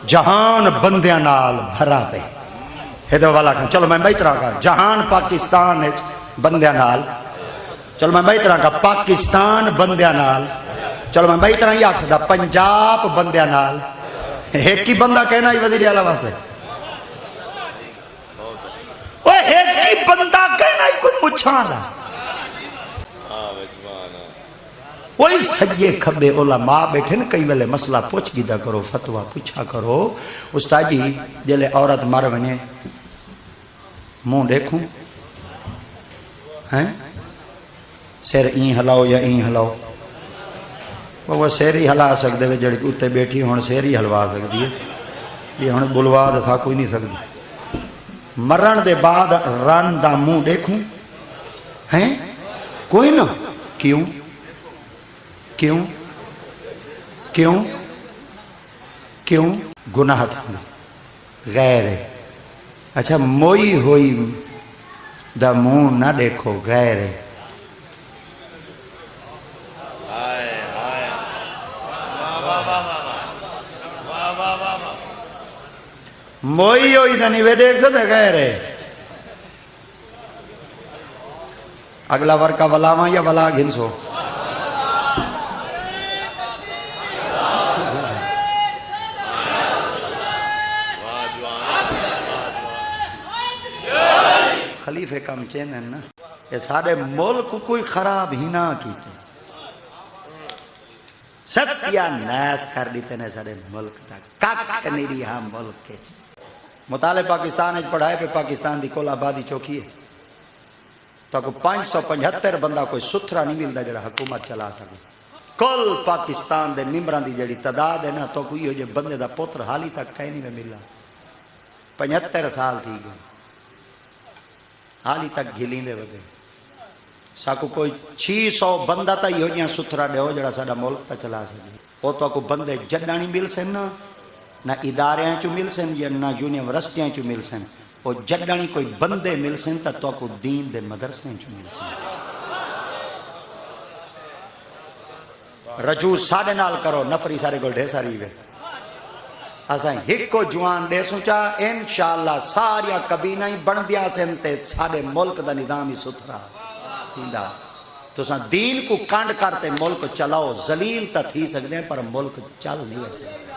جہان بندیاں نال بھرا پے ہدو والا کہا چلو میں طرح کا جہان پاکستان بندیاں نال چلو میں طرح کا پاکستان بندیاں نال چلو میں طرح ہی آکھ سکتا پنجاب بندیاں نال ایک ہی بندہ کہنا ہی وزیر اعلیٰ واسطے ایک ہی بندہ کہنا ہی کوئی مچھانا وہی سجے کھبے علماء بیٹھے نا کئی ویلے مسئلہ پوچھ گیدہ کرو فتوہ پوچھا کرو استاد جی جلے عورت مر ونے منہ دیکھوں ہیں سر این ہلاؤ یا این ہلاؤ وہ سر ہی ہلا سکتے ہیں جڑی اتنے بیٹھی ہوں سر ہی ہلوا سکتی ہے یہ ہوں بلوا تھا کوئی نہیں سکتی مرن دے بعد رن دا منہ دیکھوں ہیں کوئی نہ کیوں کیوں کیوں کیوں گناہ تھا غیر ہے اچھا موئی ہوئی دا منہ نہ دیکھو غیر ہے موئی ہوئی دا نہیں وے دیکھ سکتے غیر ہے اگلا ورکا ولاواں یا ولا گھنسو خلیفے کم چینن نا یہ سارے ملک کوئی خراب ہی نہ کیتے ستیا نیس کر دیتے نے سارے ملک تک کک نہیں رہا ملک کے مطالعہ پاکستان پڑھائے پہ پاکستان دی کل آبادی چوکی ہے تو کو 575 بندہ کوئی ستھرا نہیں ملتا جڑا حکومت چلا سکے کل پاکستان دے ممبران دی جڑی تعداد ہے نا تو کوئی ہو جے بندے دا پتر حالی تک کہیں نہیں ملا 75 سال تھی گئے حالی تک گھلیں دے ودے ساکو کوئی 600 بندہ تا ہی ہو جیاں ستھرا دے ہو جڑا ساڑا ملک تا چلا سکے وہ تو کو بندے جڑانی مل سن نہ اداریاں چو مل سن یا نہ یونیورسٹیاں چو مل سن وہ جڑانی کوئی بندے مل سن تا تو کو دین دے مدرسیں چو مل سن رجوع ساڑے نال کرو نفری سارے گل ڈھے ساری گئے اسائیں ایک کو جوان دے سوچا انشاءاللہ ساریا کبینہ ہی بن دیا سنتے سارے ملک دا نظام ہی ستھرا تھیندا تو دین کو کانڈ کرتے ملک چلاؤ ذلیل تا تھی سکتے ہیں پر ملک چل نہیں ویسے